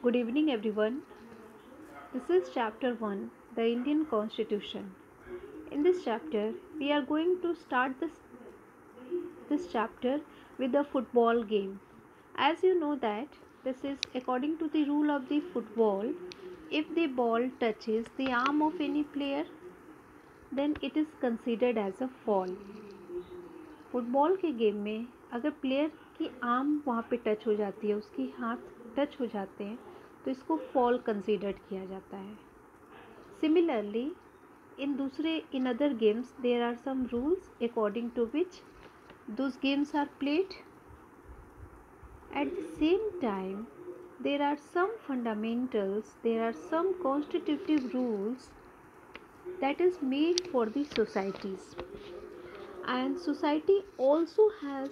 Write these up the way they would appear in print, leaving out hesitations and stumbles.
Good evening, everyone. This is chapter 1, the Indian Constitution. In this chapter, we are going to start this chapter with the football game. As you know that this is according to the rule of the football, if the ball touches the arm of any player, then it is considered as a fall. Football के game में अगर player की arm वहाँ पे touch हो जाती है, उसकी हाथ टच हो जाते हैं, तो इसको फॉल कंसीडर्ड किया जाता है. Similarly in other games there are some rules according to which those games are played. At the same time, there are some fundamentals, there are some constitutive rules that is made for the societies, and society also has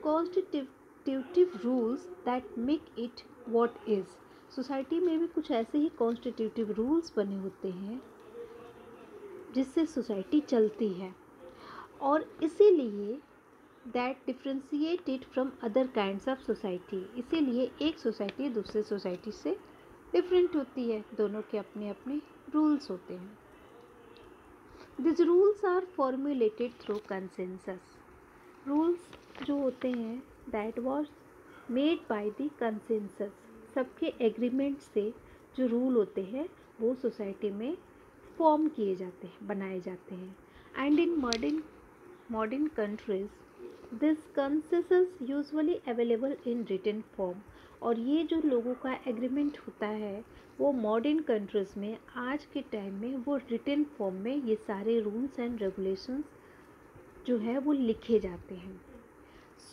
constitutive rules that make it what is. Society में भी कुछ ऐसे ही constitutive rules बने होते हैं जिससे society चलती है, और इसीलिए that differentiate it from other kinds of society. इसीलिए एक सोसाइटी दूसरे सोसाइटी से डिफरेंट होती है. दोनों के अपने अपने रूल्स होते हैं. This rules are formulated through consensus. Rules जो होते हैं that was made by the consensus. सबके एग्रीमेंट से जो रूल होते हैं वो सोसाइटी में फॉर्म किए जाते हैं, बनाए जाते हैं. And in modern countries this consensus usually available in written form. और ये जो लोगों का एग्रीमेंट होता है वो मॉडर्न कंट्रीज़ में आज के टाइम में वो रिटन फॉर्म में ये सारे रूल्स एंड रेगुलेशंस जो है वो लिखे जाते हैं.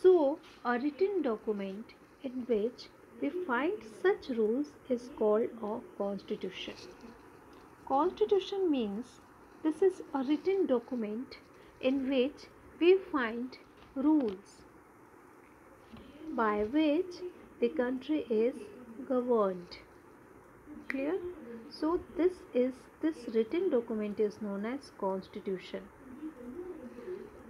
So a written document in which we find such rules is called a constitution. Constitution means this is a written document in which we find rules by which the country is governed. Clear? So this written document is known as Constitution.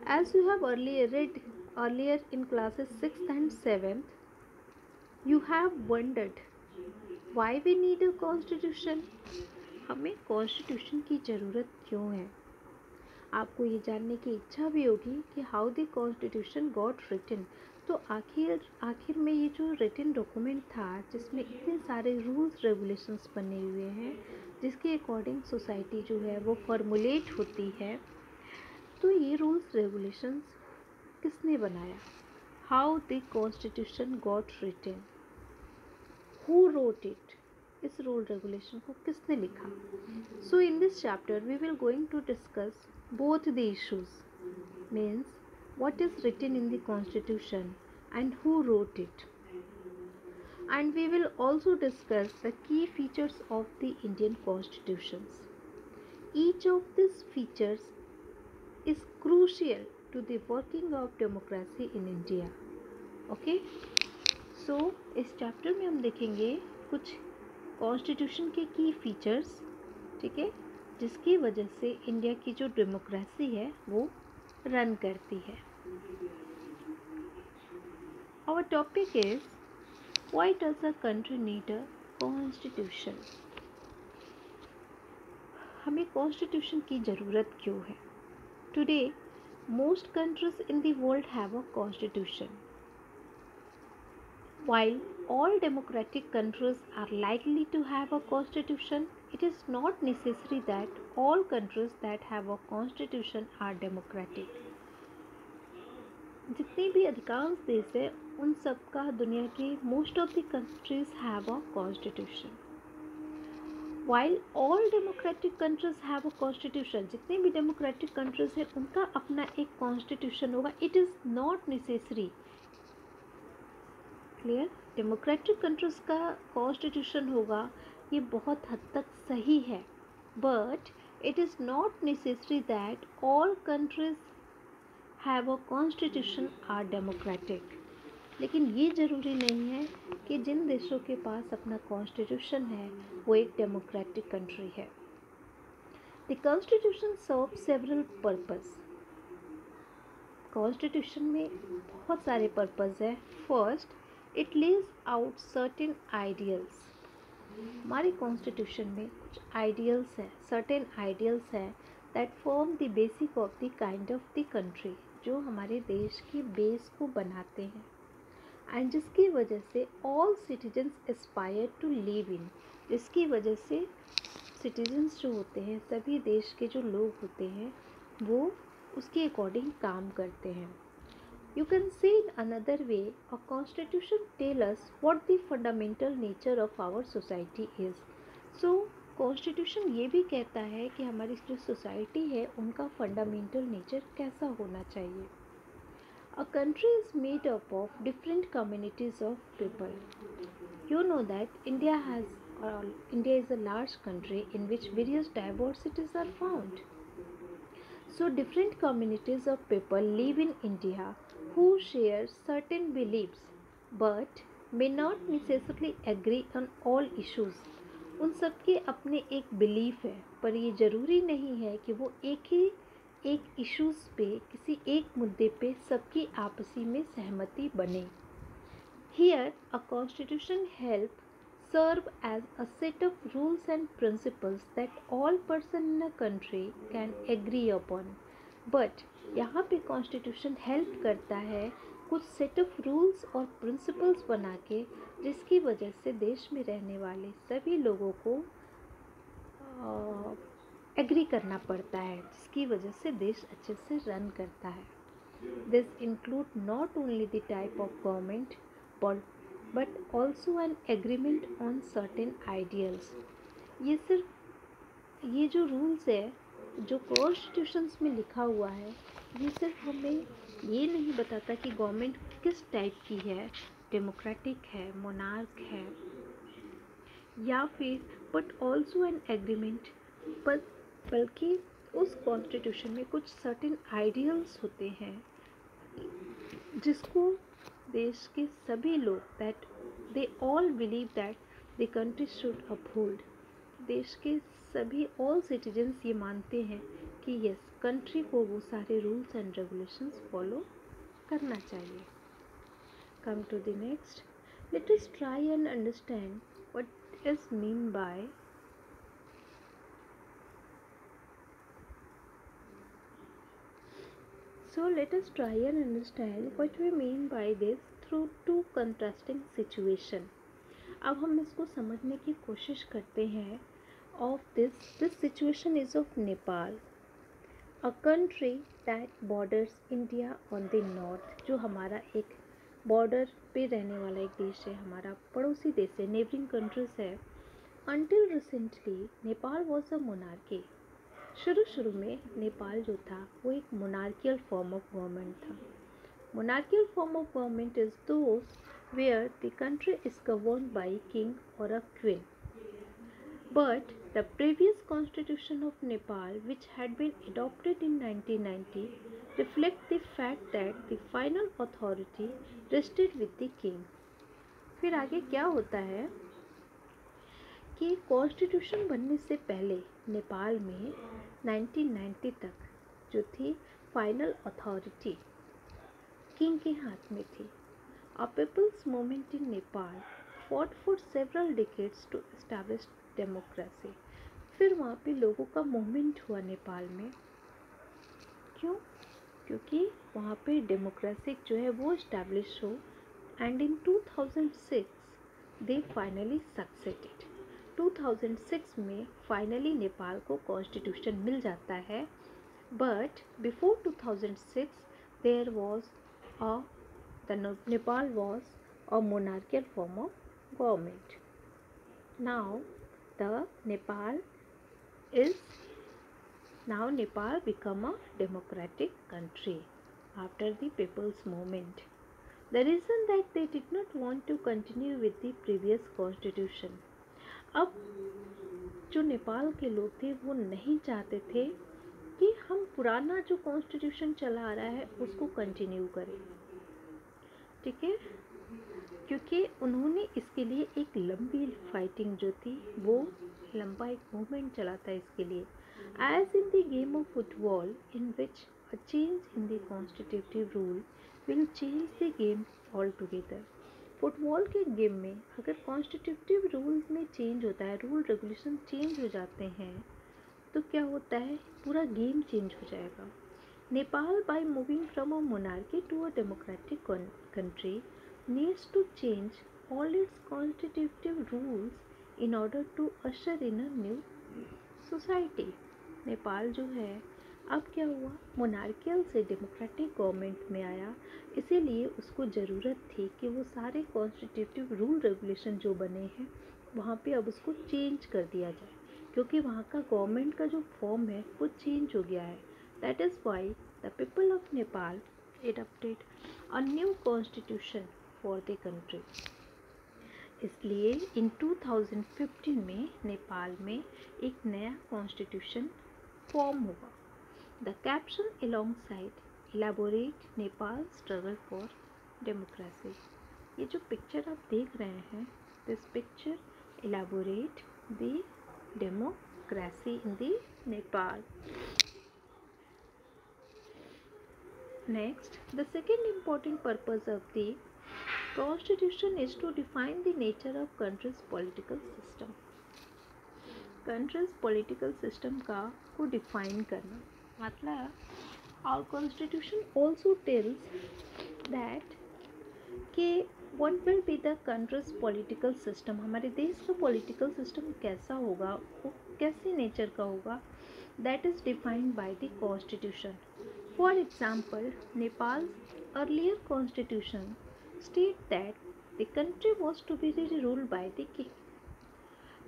As you have read earlier in classes 6th and 7th, you have wondered why we need a constitution. हमें constitution की ज़रूरत क्यों है. आपको ये जानने की इच्छा भी होगी कि how the constitution got written. तो आखिर में ये जो रिटन डॉक्यूमेंट था जिसमें इतने सारे रूल्स रेगुलेशंस बने हुए हैं जिसके अकॉर्डिंग सोसाइटी जो है वो फॉर्मुलेट होती है, तो ये रूल्स रेगुलेशंस किसने बनाया. How the constitution got written, who wrote it, इस रूल रेगुलेशन को किसने लिखा. So in this chapter we will going to discuss both the issues, means what is written in the constitution and who wrote it, and we will also discuss the key features of the Indian constitutions. Each of these features is crucial to the working of democracy in India. Okay, so इस chapter में हम देखेंगे कुछ constitution के की features, ठीक है, जिसकी वजह से इंडिया की जो डेमोक्रेसी है वो रन करती है. Our topic is why does a country need a constitution? हमें कॉन्स्टिट्यूशन की ज़रूरत क्यों है. Today, most countries in the world have a constitution. While all democratic countries are likely to have a constitution, it is not necessary that all countries that have a constitution are democratic. जितने भी अधिकांश देश है उन सब का दुनिया के most of the countries have a constitution. While all democratic countries have a constitution, जितने भी डेमोक्रेटिक कंट्रीज हैं उनका अपना एक कॉन्स्टिट्यूशन होगा. It is not necessary. Clear. Democratic countries का कॉन्स्टिट्यूशन होगा ये बहुत हद तक सही है, but it is not necessary that all countries have a constitution are democratic. लेकिन ये ज़रूरी नहीं है कि जिन देशों के पास अपना कॉन्स्टिट्यूशन है वो एक डेमोक्रेटिक कंट्री है. The constitution serve several purpose. Constitution में बहुत सारे पर्पस है. First, it lays out certain ideals. हमारे कॉन्स्टिट्यूशन में कुछ आइडियल्स हैं, सर्टेन आइडियल्स हैं that form the basic of the kind of the country, जो हमारे देश की बेस को बनाते हैं एंड जिसकी वजह से all citizens aspire to live in, जिसकी वजह से सिटीजन्स जो होते हैं, सभी देश के जो लोग होते हैं, वो उसके अकॉर्डिंग काम करते हैं. You can say in another way, a constitution tells us what the fundamental nature of our society is. So, constitution ये भी कहता है कि हमारी जो सोसाइटी है उनका फंडामेंटल नेचर कैसा होना चाहिए. A country is made up of different communities of people. You know that India is a large country in which various diversities are found. So different communities of people live in India who share certain beliefs but may not necessarily agree on all issues. उन सबके अपने एक belief है, पर ये ज़रूरी नहीं है कि वो एक इश्यूज़ पे, किसी एक मुद्दे पे सबकी आपसी में सहमति बने. Here, a constitution helps serve as a set of rules and principles that all person in a country can agree upon. But यहाँ पे कॉन्स्टिट्यूशन हेल्प करता है कुछ सेट ऑफ रूल्स और प्रिंसिपल्स बना के, जिसकी वजह से देश में रहने वाले सभी लोगों को एग्री करना पड़ता है, जिसकी वजह से देश अच्छे से रन करता है. This include not only the type of government but also an agreement on certain ideals. ये जो रूल्स है, जो कॉन्स्टिट्यूशंस में लिखा हुआ है, ये सिर्फ हमें ये नहीं बताता कि गवर्नमेंट किस टाइप की है, डेमोक्रेटिक है, मोनार्क है, या फिर बट ऑल्सो एन एग्रीमेंट, बल्कि उस कॉन्स्टिट्यूशन में कुछ सर्टेन आइडियल्स होते हैं जिसको देश के सभी लोग, that they all believe that the country should uphold. देश के सभी ऑल सिटीजन्स ये मानते हैं कि यस, कंट्री को वो सारे रूल्स एंड रेगुलेशंस फॉलो करना चाहिए. Come to the next, let us try and understand what is mean by So let us try and understand what we mean by this through two contrasting situation. अब हम इसको समझने की कोशिश करते हैं. Of this situation is of Nepal, a country that borders India on the north, जो हमारा एक बॉर्डर पे रहने वाला एक देश है, हमारा पड़ोसी देश है, नेबरिंग कंट्रीज है. Until recently, Nepal was a monarchy. शुरू में नेपाल जो था वो एक मोनार्कियल फॉर्म ऑफ गवर्नमेंट था. Monarchial form of government is those where the country is governed by king और a queen. But the previous constitution of Nepal which had been adopted in 1990 reflect the fact that the final authority rested with the king. फिर आगे क्या होता है कि constitution बनने से पहले नेपाल में 1990 तक जो थी फाइनल अथॉरिटी किंग के हाथ में थी. A people's movement in Nepal fought for several decades to establish democracy. फिर वहाँ पे लोगों का मूवमेंट हुआ नेपाल में. क्यों? क्योंकि वहाँ पे डेमोक्रेसी जो है वो इस्टेब्लिश हो. And in 2006 they finally succeeded. 2006 में फाइनली नेपाल को कॉन्स्टिट्यूशन मिल जाता है. But before 2006 there was Nepal was a monarchial form of government. Now Nepal become a democratic country after the people's movement. The reason that they did not want to continue with the previous constitution. अब जो नेपाल के लोग थे वो नहीं चाहते थे कि हम पुराना जो कॉन्स्टिट्यूशन चला आ रहा है उसको कंटिन्यू करें. ठीक है, क्योंकि उन्होंने इसके लिए एक लंबी फाइटिंग जो थी, वो लंबा एक मूवमेंट चला था इसके लिए. As in the game of football in which a change in the constitutive rule will change the game altogether. Football के गेम में अगर कॉन्स्टिट्यूटिव रूल में चेंज होता है, रूल रेगुलेशन चेंज हो जाते हैं, तो क्या होता है, पूरा गेम चेंज हो जाएगा। Nepal, by moving from a monarchy to a democratic country, needs to change all its constitutive rules in order to usher in a new society. Nepal जो है अब क्या हुआ, मोनार्कियल से डेमोक्रेटिक गवर्नमेंट में आया, इसीलिए उसको ज़रूरत थी कि वो सारे कॉन्स्टिट्यूटिव रूल रेगुलेशन जो बने हैं वहाँ पे अब उसको चेंज कर दिया जाए, क्योंकि वहाँ का गवर्नमेंट का जो फॉर्म है वो चेंज हो गया है। That is why the people of Nepal adopted a new constitution for the country. इसलिए इन 2015 में नेपाल में एक नया कॉन्स्टिट्यूशन फॉर्म हुआ। The caption alongside elaborate Nepal struggle for democracy. ये जो पिक्चर आप देख रहे हैं, this picture elaborate the democracy in the Nepal. Next, the second important purpose of the Constitution is to define the nature of country's political system. Country's political system का को define करना, मतलब our Constitution also tells that कि what will be the country's political system, हमारे देश का political system कैसा होगा, वो कैसे nature का होगा, that is defined by the Constitution. For example, Nepal's earlier constitution states that the country was to be ruled by the king.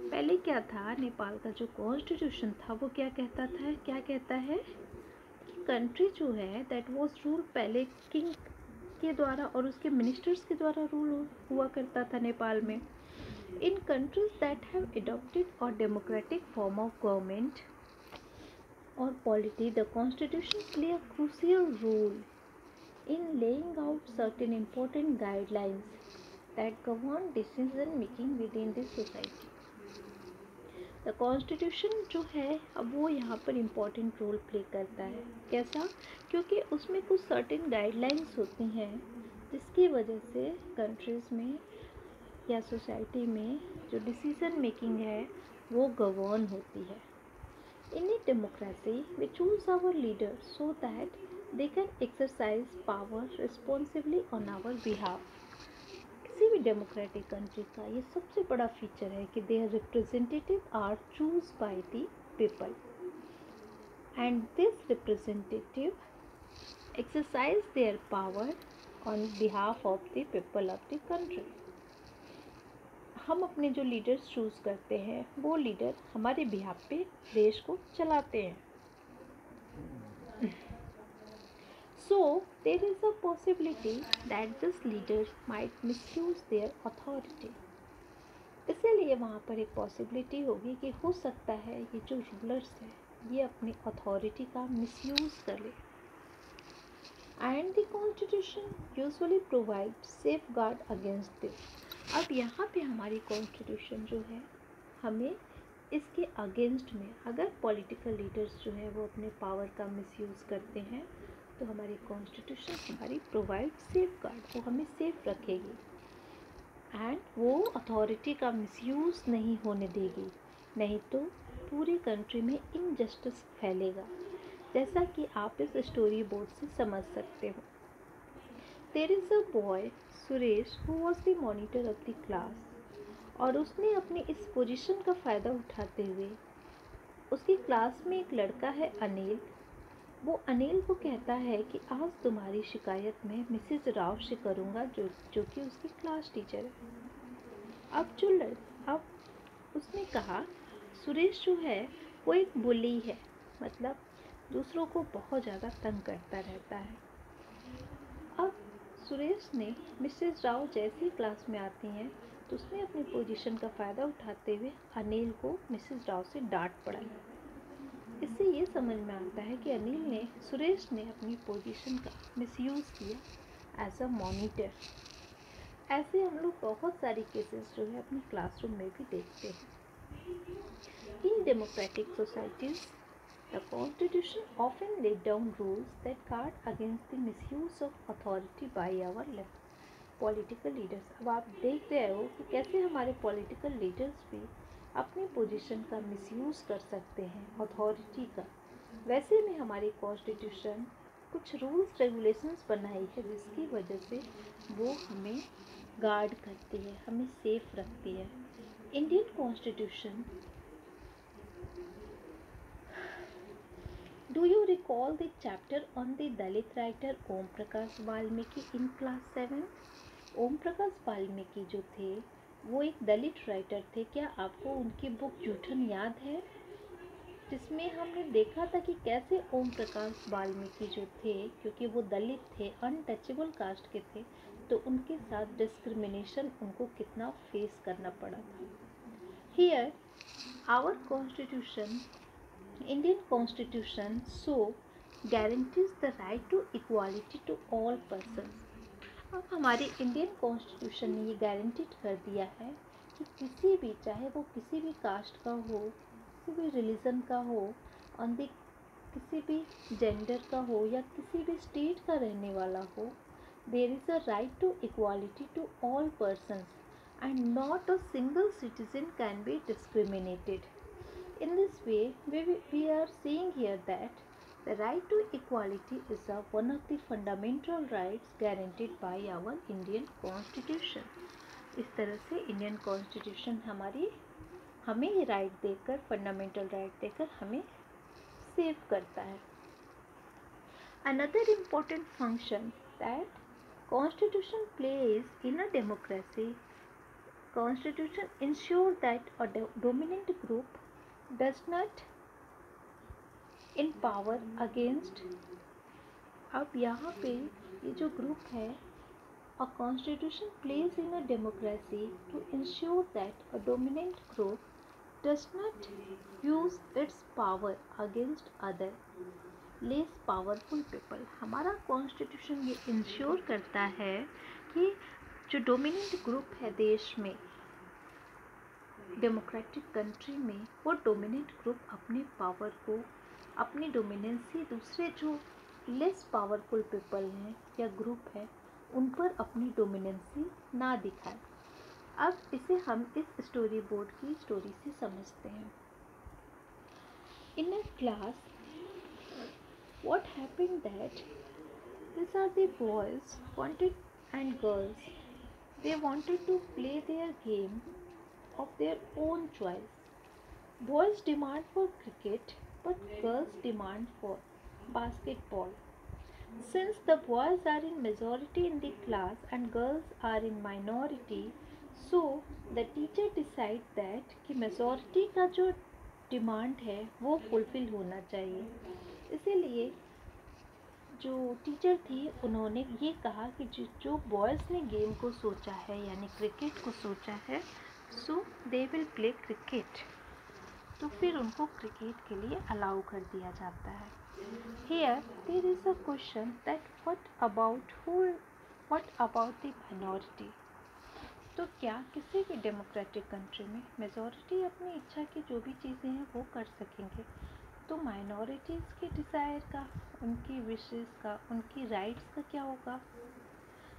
पहले क्या था, नेपाल का जो कॉन्स्टिट्यूशन था वो क्या कहता है कि कंट्री जो है दैट वाज रूल पहले किंग के द्वारा और उसके मिनिस्टर्स के द्वारा रूल हुआ करता था नेपाल में। इन कंट्रीज दैट हैव एडॉप्टेड और democratic form of government or polity, the constitution play a crucial role in laying out certain important guidelines that govern decision making within the society. The constitution जो है अब वो यहाँ पर important role play करता है। कैसा, क्योंकि उसमें कुछ certain guidelines होती हैं जिसकी वजह से countries में या society में जो decision making है वो govern होती है। In a democracy, we choose our leaders so that they can exercise power responsibly on our behalf. किसी भी डेमोक्रेटिक कंट्री का ये सबसे बड़ा फीचर है कि their representative are choose by the people and this representative exercise their power on behalf of the people of the country. हम अपने जो लीडर्स चूज़ करते हैं वो लीडर हमारे बिहाफ पे देश को चलाते हैं। So there is a possibility that this leader might misuse their authority. इसीलिए वहाँ पर एक पॉसिबिलिटी होगी कि हो सकता है ये जो रूलर्स हैं ये अपनी अथॉरिटी का मिसयूज़ कर ले। And the constitution usually provides safeguard against this. अब यहाँ पे हमारी कॉन्स्टिट्यूशन जो है हमें इसके अगेंस्ट में, अगर पॉलिटिकल लीडर्स जो है वो अपने पावर का मिसयूज़ करते हैं तो हमारी कॉन्स्टिट्यूशन हमारी प्रोवाइड सेफगार्ड, वो हमें सेफ रखेगी एंड वो अथॉरिटी का मिसयूज़ नहीं होने देगी, नहीं तो पूरी कंट्री में इनजस्टिस फैलेगा, जैसा कि आप इस स्टोरी बोर्ड से समझ सकते हो। There is a boy Suresh who was the monitor of the class, और उसने अपनी इस पोजीशन का फ़ायदा उठाते हुए उसकी क्लास में एक लड़का है अनिल, वो अनिल को कहता है कि आज तुम्हारी शिकायत मैं मिसेज राव से करूँगा जो कि उसकी क्लास टीचर है। अब उसने कहा सुरेश जो है वो एक बुली है, मतलब दूसरों को बहुत ज़्यादा तंग करता रहता है। अब सुरेश ने मिसेज राव जैसे ही क्लास में आती हैं तो उसने अपनी पोजीशन का फ़ायदा उठाते हुए अनिल को मिसेज राव से डांट पड़ाई। इससे ये समझ में आता है कि अनिल ने, सुरेश ने अपनी पोजीशन का मिसयूज़ किया एज अ मॉनिटर। ऐसे हम लोग बहुत सारी केसेस जो है अपनी क्लासरूम में भी देखते हैं। In democratic societies the Constitution often laid down rules that guard against the misuse of authority by our left. Political leaders, अब आप देख रहे हो कि कैसे हमारे पॉलिटिकल लीडर्स भी अपनी पोजीशन का मिसयूज़ कर सकते हैं, अथॉरिटी का। वैसे में हमारी कॉन्स्टिट्यूशन कुछ रूल्स रेगुलेशंस बनाई है जिसकी वजह से वो हमें गार्ड करती है, हमें सेफ रखती है। Indian constitution, do you recall the chapter on the Dalit writer Om Prakash Valmiki in class 7? Om Prakash Valmiki जो थे वो एक दलित राइटर थे। क्या आपको उनकी बुक जूठन याद है, जिसमें हमने देखा था कि कैसे ओम प्रकाश वाल्मीकि जो थे, क्योंकि वो दलित थे, अनटचेबल कास्ट के थे, तो उनके साथ डिस्क्रिमिनेशन उनको कितना फेस करना पड़ा था। Here our constitution, Indian constitution so guarantees the right to equality to all persons. अब हमारी इंडियन कॉन्स्टिट्यूशन ने ये गारंटीड कर दिया है कि किसी भी, चाहे वो किसी भी कास्ट का हो, किसी भी रिलीजन का हो, ऑन द किसी भी जेंडर का हो या किसी भी स्टेट का रहने वाला हो, there is a right to equality to all persons and not a single citizen can be discriminated. In this way, we are seeing here that the right to equality is one of the fundamental rights guaranteed by our Indian Constitution. इस तरह से Indian constitution हमें ये right देकर, fundamental right देकर हमें save करता है. Another important function that Constitution plays in a democracy, Constitution ensures that a dominant group does not in power against. अब यहाँ पे ये जो ग्रुप है, a constitution plays in a democracy to ensure that a dominant group does not use its power against other less powerful people. हमारा constitution ये ensure करता है कि जो डोमिनेंट ग्रुप है देश में, डेमोक्रेटिक कंट्री में, वो डोमिनेंट ग्रुप अपने पावर को, अपनी डोमिनेंसी दूसरे जो लेस पावरफुल पीपल हैं या ग्रुप है उन पर अपनी डोमिनेंसी ना दिखाए. अब इसे हम इस स्टोरी बोर्ड की स्टोरी से समझते हैं. In a class what happened that these are the boys wanted and girls, they wanted to play their game of their own choice. Boys demand for cricket but girls demand for basketball. Since the boys are in majority in the class and girls are in minority, so the teacher decide that कि majority का जो demand है वो fulfil होना चाहिए. इसीलिए जो teacher थी उन्होंने ये कहा कि जो बॉयज़ ने गेम को सोचा है, यानी क्रिकेट को सोचा है, सो दे विल प्ले क्रिकेट, तो फिर उनको क्रिकेट के लिए अलाउ कर दिया जाता है. Here there is a question that what about the minority. तो क्या किसी भी डेमोक्रेटिक कंट्री में मेजॉरिटी अपनी इच्छा की जो भी चीज़ें हैं वो कर सकेंगे, तो माइनॉरिटीज़ के डिज़ायर का, उनकी विशेस का, उनकी राइट्स का क्या होगा?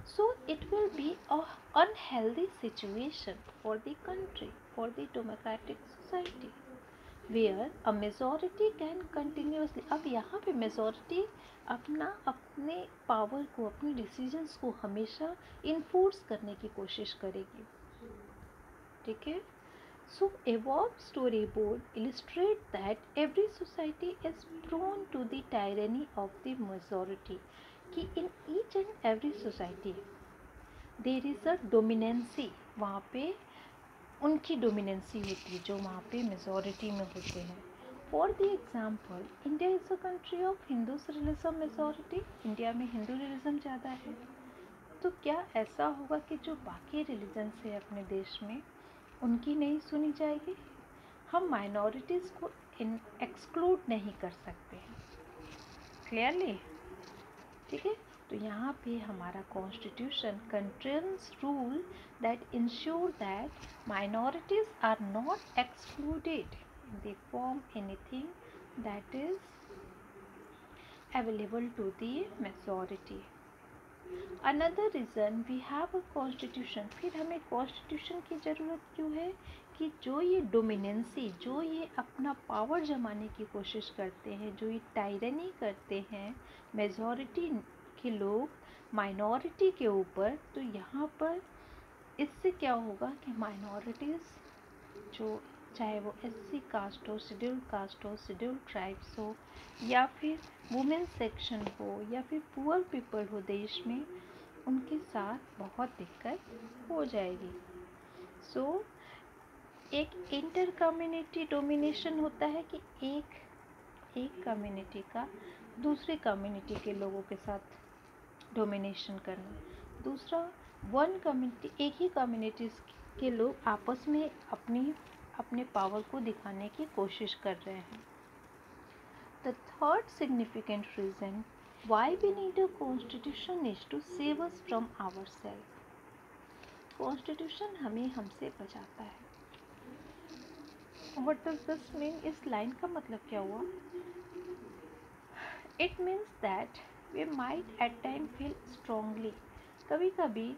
So it will be a unhealthy situation for the country, for the democratic society, where a majority can continuously. अब यहाँ पे मेजॉरिटी अपने पावर को, अपने डिसीजंस को हमेशा इन्फोर्स करने की कोशिश करेगी. ठीक है. So above storyboard illustrate that every society is prone to the tyranny of the majority. कि in each and every society there is a dominancy, वहाँ पे उनकी डोमिनेंसी होती है जो वहाँ पे मेजॉरिटी में होते हैं. For the example, India is a country of Hindu religion majority. India में हिंदू रिलीजन ज़्यादा है, तो क्या ऐसा होगा कि जो बाकी रिलीजन्स है अपने देश में उनकी नहीं सुनी जाएगी? हम माइनॉरिटीज़ को एक्सक्लूड नहीं कर सकते हैं. क्लियरली. ठीक है. तो यहाँ पे हमारा constitution contains rule that ensure that minorities are not excluded in the form anything that is available to the majority. Another reason we have a constitution, फिर हमें कॉन्स्टिट्यूशन की ज़रूरत क्यों है कि जो ये डोमिनेंसी, जो ये अपना पावर जमाने की कोशिश करते हैं, जो ये टायरनी करते हैं मेजॉरिटी के लोग माइनॉरिटी के ऊपर, तो यहाँ पर इससे क्या होगा कि माइनॉरिटीज़ जो चाहे वो एससी कास्ट हो, शेड्यूल्ड ट्राइब्स हो, या फिर वुमेन सेक्शन हो, या फिर पुअर पीपल हो देश में, उनके साथ बहुत दिक्कत हो जाएगी। सो एक इंटर कम्युनिटी डोमिनेशन होता है कि एक कम्युनिटी का दूसरे कम्युनिटी के लोगों के साथ डोमिनेशन करना। दूसरा, वन कम्युनिटी, एक ही कम्युनिटीज़ के लोग आपस में अपने पावर को दिखाने की कोशिश कर रहे हैं। The third significant reason why we need a constitution is to save us from our self. Constitution हमें हमसे बचाता है। What does this mean? इस लाइन का मतलब क्या हुआ? It means that we might at time feel strongly. कभी कभी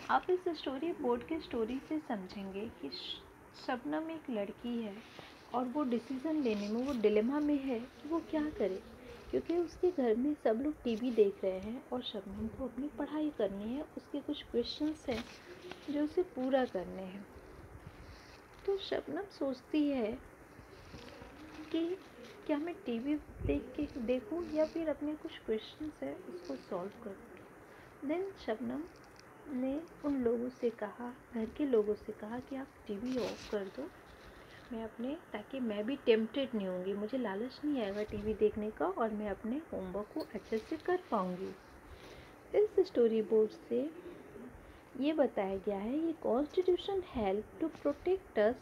आप इस स्टोरी बोर्ड की स्टोरी से समझेंगे कि शबनम एक लड़की है और वो डिसीज़न लेने में, वो डिलेमा में है कि वो क्या करे, क्योंकि उसके घर में सब लोग टीवी देख रहे हैं और शबनम को अपनी पढ़ाई करनी है। उसके कुछ क्वेश्चंस हैं जो उसे पूरा करने हैं। तो शबनम सोचती है कि क्या मैं टीवी देखूं या फिर अपने कुछ क्वेश्चंस है उसको सॉल्व करूं। देन शबनम ने उन लोगों से कहा, घर के लोगों से कहा कि आप टीवी ऑफ कर दो, ताकि मैं भी टेम्पटेड नहीं होंगी, मुझे लालच नहीं आएगा टीवी देखने का और मैं अपने होमवर्क को अच्छे से कर पाऊंगी। इस स्टोरी बोर्ड से ये बताया गया है ये constitution help to protect us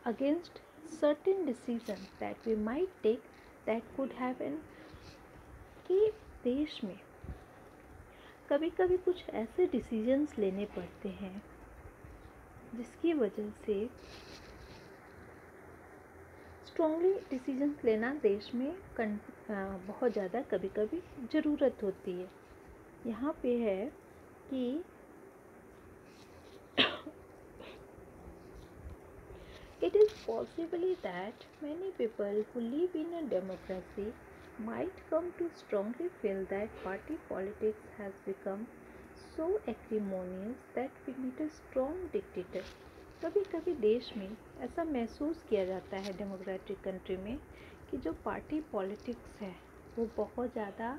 against certain decision that we might take that could have कि देश में कभी कभी कुछ ऐसे डिसीजंस लेने पड़ते हैं जिसकी वजह से स्ट्रॉन्गली डिसीजंस लेना देश में बहुत ज़्यादा कभी कभी ज़रूरत होती है। यहाँ पे है कि it is possibly that many people who live in a democracy might come to strongly feel that party politics has become so acrimonious that we need a strong dictator। कभी कभी देश में ऐसा महसूस किया जाता है डेमोक्रेटिक कंट्री में कि जो पार्टी पॉलिटिक्स है वो बहुत ज़्यादा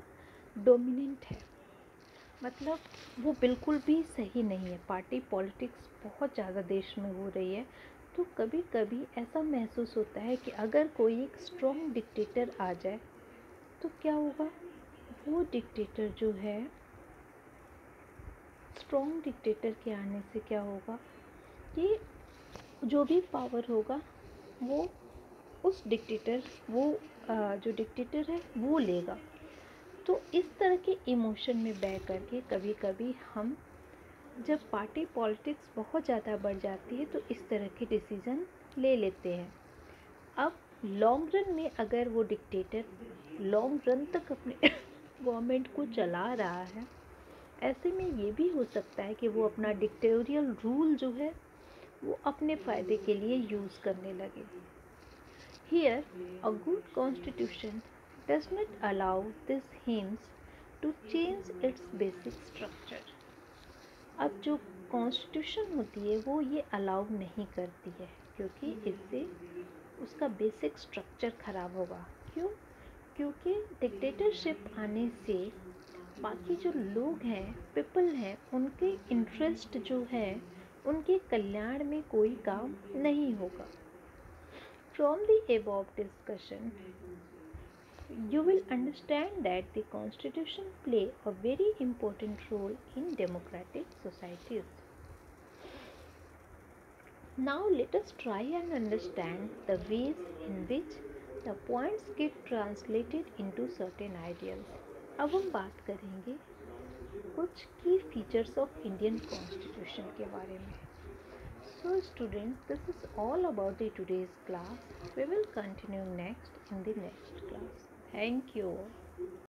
डोमिनेंट है, मतलब वो बिल्कुल भी सही नहीं है। पार्टी पॉलिटिक्स बहुत ज़्यादा देश में हो रही है। तो कभी कभी ऐसा महसूस होता है कि अगर कोई एक स्ट्रॉन्ग डिक्टेटर आ जाए तो क्या होगा, वो डिक्टेटर जो है, स्ट्रॉन्ग डिक्टेटर के आने से क्या होगा कि जो भी पावर होगा वो उस डिक्टेटर, जो डिक्टेटर है वो लेगा। तो इस तरह के इमोशन में बह करके कभी कभी हम, जब पार्टी पॉलिटिक्स बहुत ज़्यादा बढ़ जाती है तो इस तरह के डिसीज़न ले लेते हैं। अब लॉन्ग रन में अगर वो डिक्टेटर लॉन्ग रन तक अपने गवर्नमेंट को चला रहा है, ऐसे में ये भी हो सकता है कि वो अपना डिक्टेरियल रूल जो है वो अपने फ़ायदे के लिए यूज़ करने लगे। Here a good constitution does not allow this hints to change its basic structure. अब जो कॉन्स्टिट्यूशन होती है वो ये अलाउ नहीं करती है, क्योंकि इससे उसका बेसिक स्ट्रक्चर ख़राब होगा। क्यों? क्योंकि डिक्टेटरशिप आने से बाकी जो लोग हैं, पीपल हैं, उनके इंटरेस्ट जो है, उनके कल्याण में कोई काम नहीं होगा। From the above discussion you will understand that the constitution play a very important role in democratic societies. Now let us try and understand the ways in which the points get translated into certain ideals. अब हम बात करेंगे कुछ की features of Indian constitution के बारे में। So students, this is all about the today's class. We will continue next in the next class. Thank you.